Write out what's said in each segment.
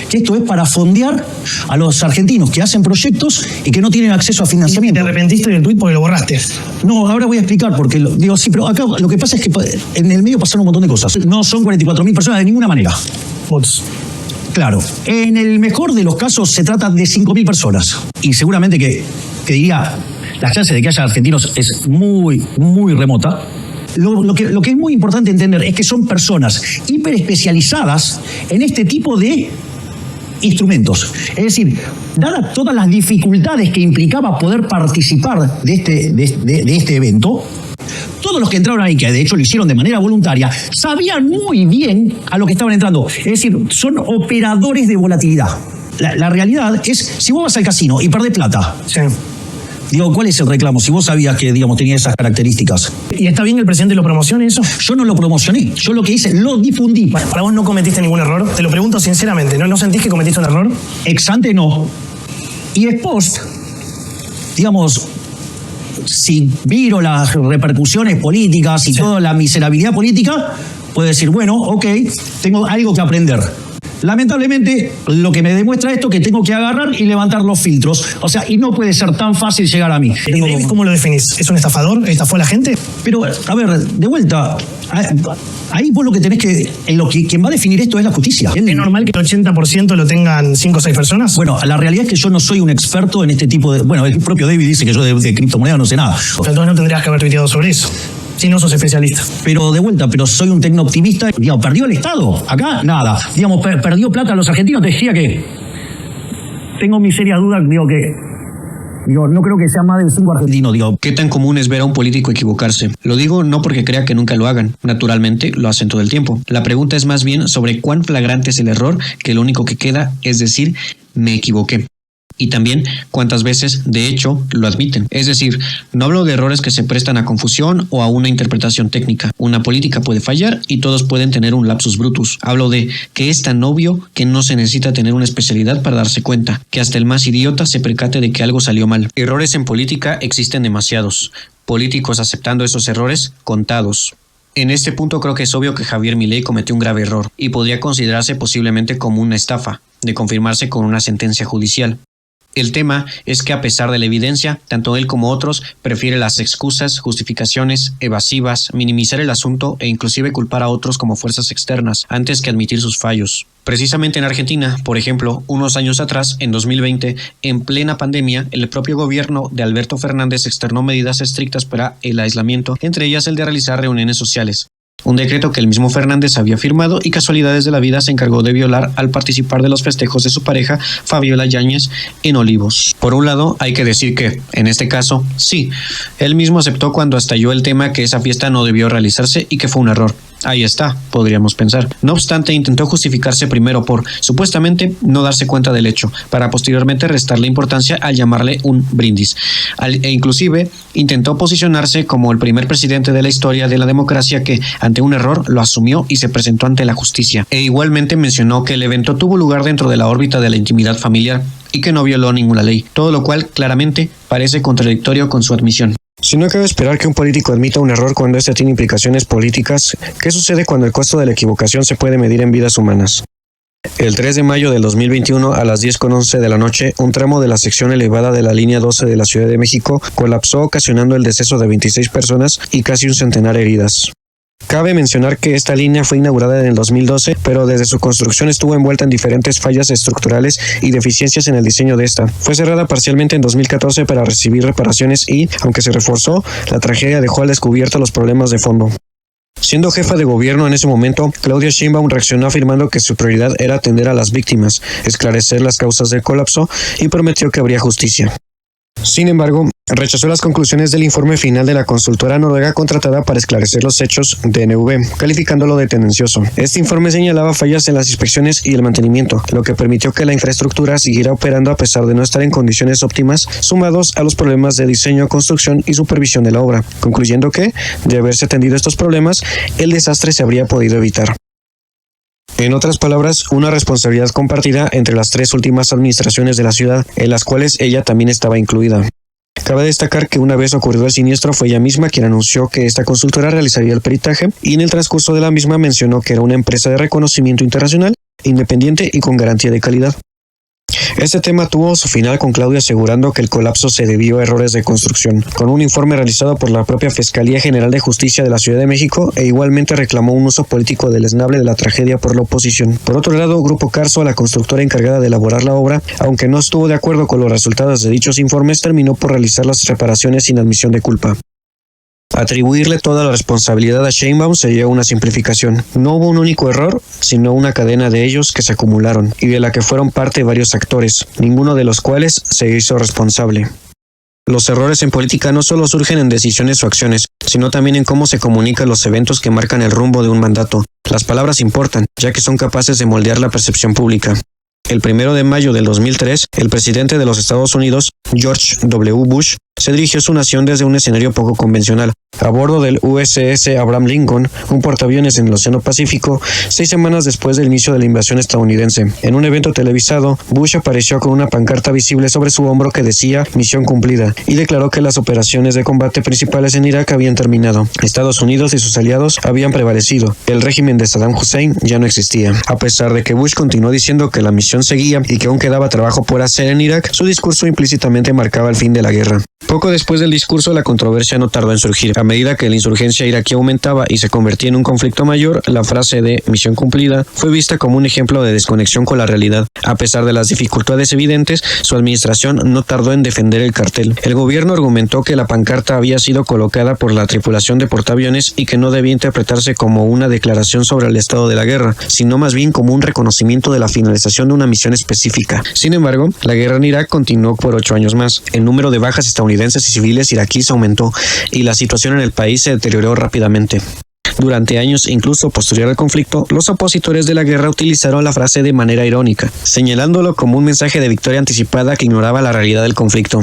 que esto es para fondear a los argentinos que hacen proyectos y que no tienen acceso a financiamiento. ¿Y te arrepentiste del tuit porque lo borraste? No, ahora voy a explicar porque digo, sí, pero acá lo que pasa es que en el medio pasaron un montón de cosas. No son 44.000 personas de ninguna manera. Bots. Claro, en el mejor de los casos se trata de 5.000 personas. Y seguramente que diría, la chance de que haya argentinos es muy, muy remota. Lo que es muy importante entender es que son personas hiperespecializadas en este tipo de instrumentos. Es decir, dadas todas las dificultades que implicaba poder participar de este evento, todos los que entraron ahí, que de hecho lo hicieron de manera voluntaria, sabían muy bien a lo que estaban entrando. Es decir, son operadores de volatilidad. La realidad es, si vos vas al casino y perdés plata, sí. Digo, ¿cuál es el reclamo? Si vos sabías que, digamos, tenía esas características. ¿Y está bien que el presidente lo promocione eso? Yo no lo promocioné. Yo lo que hice, lo difundí. ¿Para vos no cometiste ningún error? Te lo pregunto sinceramente. ¿No sentís que cometiste un error? Ex ante no. Y ex post, digamos, si miro las repercusiones políticas y toda la miserabilidad política, puedo decir, bueno, ok, tengo algo que aprender. Lamentablemente, lo que me demuestra esto es que tengo que agarrar y levantar los filtros. O sea, y no puede ser tan fácil llegar a mí. ¿Cómo lo definís? ¿Es un estafador? ¿Estafó a la gente? Pero, a ver, de vuelta, ahí vos lo que tenés que... quien va a definir esto es la justicia. ¿Es normal que el 80% lo tengan 5 o 6 personas? Bueno, la realidad es que yo no soy un experto en este tipo de... Bueno, el propio David dice que yo de criptomonedas no sé nada. Entonces no tendrías que haber tuiteado sobre eso. Si no sos especialista. Pero de vuelta, soy un tecnooptimista. Digamos, perdió el Estado. Acá, nada. Digamos, perdió plata a los argentinos. Te decía que tengo mis serias dudas. No creo que sea más del 5 argentinos. ¿Qué tan común es ver a un político equivocarse? Lo digo no porque crea que nunca lo hagan. Naturalmente, lo hacen todo el tiempo. La pregunta es más bien sobre cuán flagrante es el error, que lo único que queda es decir, me equivoqué. Y también cuántas veces, de hecho, lo admiten. Es decir, no hablo de errores que se prestan a confusión o a una interpretación técnica. Una política puede fallar y todos pueden tener un lapsus brutus. Hablo de que es tan obvio que no se necesita tener una especialidad para darse cuenta, que hasta el más idiota se percate de que algo salió mal. Errores en política existen demasiados. Políticos aceptando esos errores, contados. En este punto creo que es obvio que Javier Milei cometió un grave error y podría considerarse posiblemente como una estafa, de confirmarse con una sentencia judicial. El tema es que a pesar de la evidencia, tanto él como otros prefieren las excusas, justificaciones evasivas, minimizar el asunto e inclusive culpar a otros como fuerzas externas antes que admitir sus fallos. Precisamente en Argentina, por ejemplo, unos años atrás, en 2020, en plena pandemia, el propio gobierno de Alberto Fernández externó medidas estrictas para el aislamiento, entre ellas el de realizar reuniones sociales. Un decreto que el mismo Fernández había firmado y casualidades de la vida se encargó de violar al participar de los festejos de su pareja, Fabiola Yáñez, en Olivos. Por un lado, hay que decir que, en este caso, sí, él mismo aceptó cuando estalló el tema que esa fiesta no debió realizarse y que fue un error. Ahí está, podríamos pensar. No obstante, intentó justificarse primero por, supuestamente, no darse cuenta del hecho, para posteriormente restarle importancia al llamarle un brindis. E inclusive, intentó posicionarse como el primer presidente de la historia de la democracia que, ante un error, lo asumió y se presentó ante la justicia. E igualmente mencionó que el evento tuvo lugar dentro de la órbita de la intimidad familiar y que no violó ninguna ley, todo lo cual, claramente, parece contradictorio con su admisión. Si no cabe esperar que un político admita un error cuando éste tiene implicaciones políticas, ¿qué sucede cuando el costo de la equivocación se puede medir en vidas humanas? El 3 de mayo del 2021 a las 10:11 de la noche, un tramo de la sección elevada de la línea 12 de la Ciudad de México colapsó ocasionando el deceso de 26 personas y casi un centenar heridas. Cabe mencionar que esta línea fue inaugurada en el 2012, pero desde su construcción estuvo envuelta en diferentes fallas estructurales y deficiencias en el diseño de esta. Fue cerrada parcialmente en 2014 para recibir reparaciones y, aunque se reforzó, la tragedia dejó al descubierto los problemas de fondo. Siendo jefa de gobierno en ese momento, Claudia Sheinbaum reaccionó afirmando que su prioridad era atender a las víctimas, esclarecer las causas del colapso y prometió que habría justicia. Sin embargo, rechazó las conclusiones del informe final de la consultora noruega contratada para esclarecer los hechos DNV, calificándolo de tendencioso. Este informe señalaba fallas en las inspecciones y el mantenimiento, lo que permitió que la infraestructura siguiera operando a pesar de no estar en condiciones óptimas, sumados a los problemas de diseño, construcción y supervisión de la obra, concluyendo que, de haberse atendido estos problemas, el desastre se habría podido evitar. En otras palabras, una responsabilidad compartida entre las 3 últimas administraciones de la ciudad, en las cuales ella también estaba incluida. Cabe destacar que una vez ocurrido el siniestro fue ella misma quien anunció que esta consultora realizaría el peritaje y en el transcurso de la misma mencionó que era una empresa de reconocimiento internacional independiente y con garantía de calidad. Este tema tuvo su final con Claudia asegurando que el colapso se debió a errores de construcción, con un informe realizado por la propia Fiscalía General de Justicia de la Ciudad de México, e igualmente reclamó un uso político deleznable de la tragedia por la oposición. Por otro lado, Grupo Carso, la constructora encargada de elaborar la obra, aunque no estuvo de acuerdo con los resultados de dichos informes, terminó por realizar las reparaciones sin admisión de culpa. Atribuirle toda la responsabilidad a Sheinbaum sería una simplificación. No hubo un único error, sino una cadena de ellos que se acumularon y de la que fueron parte varios actores, ninguno de los cuales se hizo responsable. Los errores en política no solo surgen en decisiones o acciones, sino también en cómo se comunican los eventos que marcan el rumbo de un mandato. Las palabras importan, ya que son capaces de moldear la percepción pública. El 1 de mayo del 2003, el presidente de los Estados Unidos, George W. Bush, se dirigió a su nación desde un escenario poco convencional, a bordo del USS Abraham Lincoln, un portaaviones en el Océano Pacífico, 6 semanas después del inicio de la invasión estadounidense. En un evento televisado, Bush apareció con una pancarta visible sobre su hombro que decía «Misión cumplida» y declaró que las operaciones de combate principales en Irak habían terminado. Estados Unidos y sus aliados habían prevalecido. El régimen de Saddam Hussein ya no existía. A pesar de que Bush continuó diciendo que la misión seguía y que aún quedaba trabajo por hacer en Irak, su discurso implícitamente marcaba el fin de la guerra. Poco después del discurso, la controversia no tardó en surgir. A medida que la insurgencia iraquí aumentaba y se convertía en un conflicto mayor, la frase de «misión cumplida» fue vista como un ejemplo de desconexión con la realidad. A pesar de las dificultades evidentes, su administración no tardó en defender el cartel. El gobierno argumentó que la pancarta había sido colocada por la tripulación de portaaviones y que no debía interpretarse como una declaración sobre el estado de la guerra, sino más bien como un reconocimiento de la finalización de una misión específica. Sin embargo, la guerra en Irak continuó por 8 años más. El número de bajas estadounidenses y civiles iraquíes aumentó y la situación en el país se deterioró rápidamente. Durante años, incluso posterior al conflicto, los opositores de la guerra utilizaron la frase de manera irónica, señalándolo como un mensaje de victoria anticipada que ignoraba la realidad del conflicto.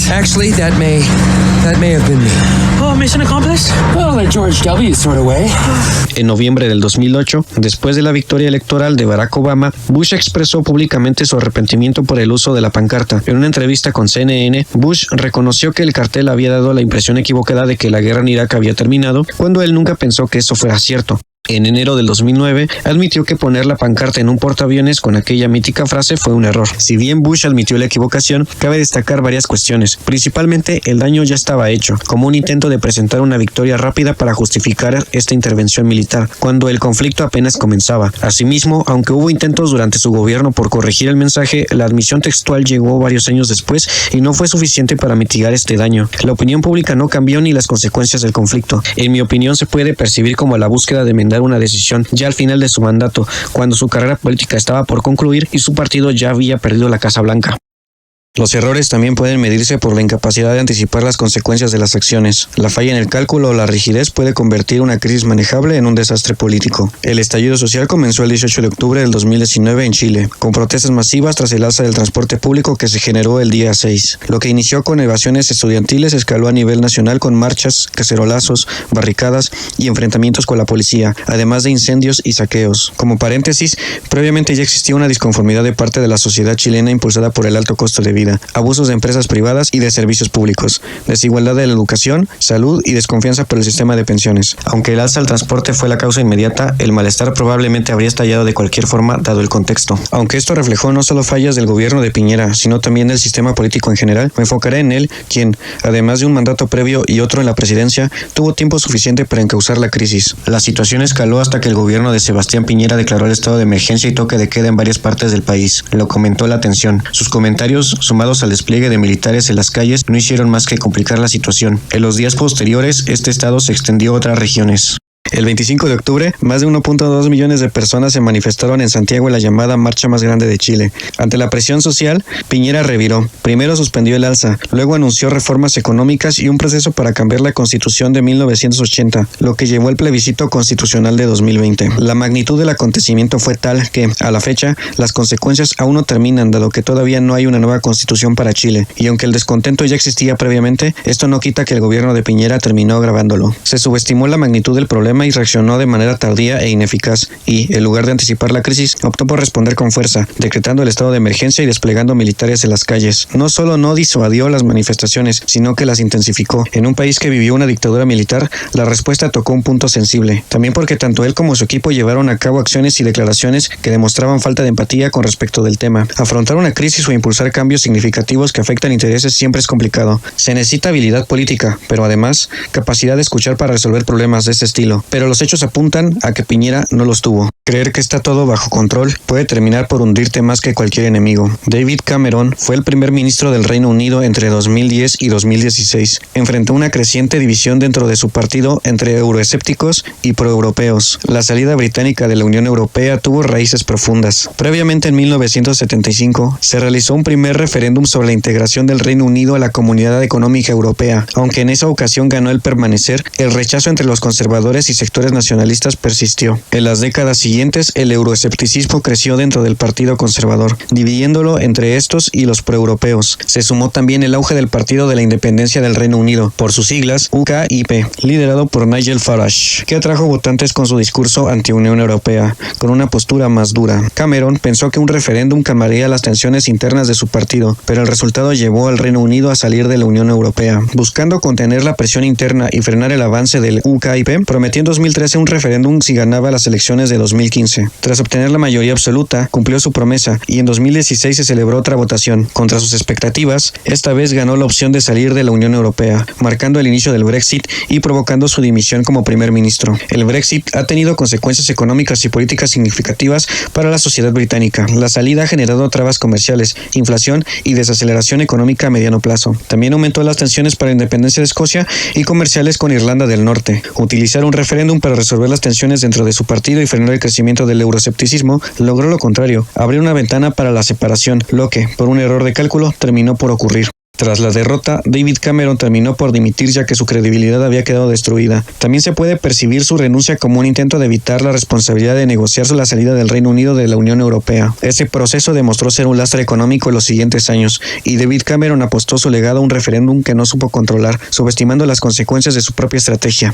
Actually, that may have been me. Oh, mission accomplished? Well, like George W. sort of way. En noviembre del 2008, después de la victoria electoral de Barack Obama, Bush expresó públicamente su arrepentimiento por el uso de la pancarta. En una entrevista con CNN, Bush reconoció que el cartel había dado la impresión equivocada de que la guerra en Irak había terminado, cuando él nunca pensó que eso fuera cierto. En enero del 2009, admitió que poner la pancarta en un portaaviones con aquella mítica frase fue un error. Si bien Bush admitió la equivocación, cabe destacar varias cuestiones. Principalmente, el daño ya estaba hecho, como un intento de presentar una victoria rápida para justificar esta intervención militar, cuando el conflicto apenas comenzaba. Asimismo, aunque hubo intentos durante su gobierno por corregir el mensaje, la admisión textual llegó varios años después y no fue suficiente para mitigar este daño. La opinión pública no cambió ni las consecuencias del conflicto. En mi opinión, se puede percibir como la búsqueda de enmendar una decisión ya al final de su mandato, cuando su carrera política estaba por concluir y su partido ya había perdido la Casa Blanca. Los errores también pueden medirse por la incapacidad de anticipar las consecuencias de las acciones. La falla en el cálculo o la rigidez puede convertir una crisis manejable en un desastre político. El estallido social comenzó el 18 de octubre del 2019 en Chile, con protestas masivas tras el alza del transporte público que se generó el día 6. Lo que inició con evasiones estudiantiles escaló a nivel nacional con marchas, cacerolazos, barricadas y enfrentamientos con la policía, además de incendios y saqueos. Como paréntesis, previamente ya existía una disconformidad de parte de la sociedad chilena impulsada por el alto costo de vida, abusos de empresas privadas y de servicios públicos, desigualdad de la educación, salud y desconfianza por el sistema de pensiones. Aunque el alza del transporte fue la causa inmediata, el malestar probablemente habría estallado de cualquier forma dado el contexto. Aunque esto reflejó no solo fallas del gobierno de Piñera, sino también del sistema político en general, me enfocaré en él, quien, además de un mandato previo y otro en la presidencia, tuvo tiempo suficiente para encauzar la crisis. La situación escaló hasta que el gobierno de Sebastián Piñera declaró el estado de emergencia y toque de queda en varias partes del país. Lo comentó la atención. Sus comentarios, sumados al despliegue de militares en las calles, no hicieron más que complicar la situación. En los días posteriores, este estado se extendió a otras regiones. El 25 de octubre, más de 1.2 millones de personas se manifestaron en Santiago en la llamada marcha más grande de Chile. Ante la presión social, Piñera reviró. Primero suspendió el alza, luego anunció reformas económicas y un proceso para cambiar la Constitución de 1980, lo que llevó al plebiscito constitucional de 2020. La magnitud del acontecimiento fue tal que, a la fecha, las consecuencias aún no terminan, dado que todavía no hay una nueva Constitución para Chile, y aunque el descontento ya existía previamente, esto no quita que el gobierno de Piñera terminó agravándolo. Se subestimó la magnitud del problema problema y reaccionó de manera tardía e ineficaz, y, en lugar de anticipar la crisis, optó por responder con fuerza, decretando el estado de emergencia y desplegando militares en las calles. No solo no disuadió las manifestaciones, sino que las intensificó. En un país que vivió una dictadura militar, la respuesta tocó un punto sensible. También porque tanto él como su equipo llevaron a cabo acciones y declaraciones que demostraban falta de empatía con respecto del tema. Afrontar una crisis o impulsar cambios significativos que afectan intereses siempre es complicado. Se necesita habilidad política, pero además, capacidad de escuchar para resolver problemas de este estilo. Pero los hechos apuntan a que Piñera no los tuvo. Creer que está todo bajo control puede terminar por hundirte más que cualquier enemigo. David Cameron fue el primer ministro del Reino Unido entre 2010 y 2016. Enfrentó una creciente división dentro de su partido entre euroescépticos y proeuropeos. La salida británica de la Unión Europea tuvo raíces profundas. Previamente, en 1975, se realizó un primer referéndum sobre la integración del Reino Unido a la Comunidad Económica Europea. Aunque en esa ocasión ganó el permanecer, el rechazo entre los conservadores y sectores nacionalistas persistió. En las décadas siguientes, el euroescepticismo creció dentro del Partido Conservador, dividiéndolo entre estos y los proeuropeos. Se sumó también el auge del Partido de la Independencia del Reino Unido, por sus siglas UKIP, liderado por Nigel Farage, que atrajo votantes con su discurso anti-Unión Europea, con una postura más dura. Cameron pensó que un referéndum calmaría las tensiones internas de su partido, pero el resultado llevó al Reino Unido a salir de la Unión Europea. Buscando contener la presión interna y frenar el avance del UKIP, prometió en 2013 un referéndum si ganaba las elecciones de 2015. Tras obtener la mayoría absoluta, cumplió su promesa y en 2016 se celebró otra votación. Contra sus expectativas, esta vez ganó la opción de salir de la Unión Europea, marcando el inicio del Brexit y provocando su dimisión como primer ministro. El Brexit ha tenido consecuencias económicas y políticas significativas para la sociedad británica. La salida ha generado trabas comerciales, inflación y desaceleración económica a mediano plazo. También aumentó las tensiones para la independencia de Escocia y comerciales con Irlanda del Norte. Utilizar un referéndum para resolver las tensiones dentro de su partido y frenar el crecimiento del euroescepticismo logró lo contrario, abrir una ventana para la separación, lo que, por un error de cálculo, terminó por ocurrir. Tras la derrota, David Cameron terminó por dimitir ya que su credibilidad había quedado destruida. También se puede percibir su renuncia como un intento de evitar la responsabilidad de negociar la salida del Reino Unido de la Unión Europea. Ese proceso demostró ser un lastre económico en los siguientes años, y David Cameron apostó su legado a un referéndum que no supo controlar, subestimando las consecuencias de su propia estrategia.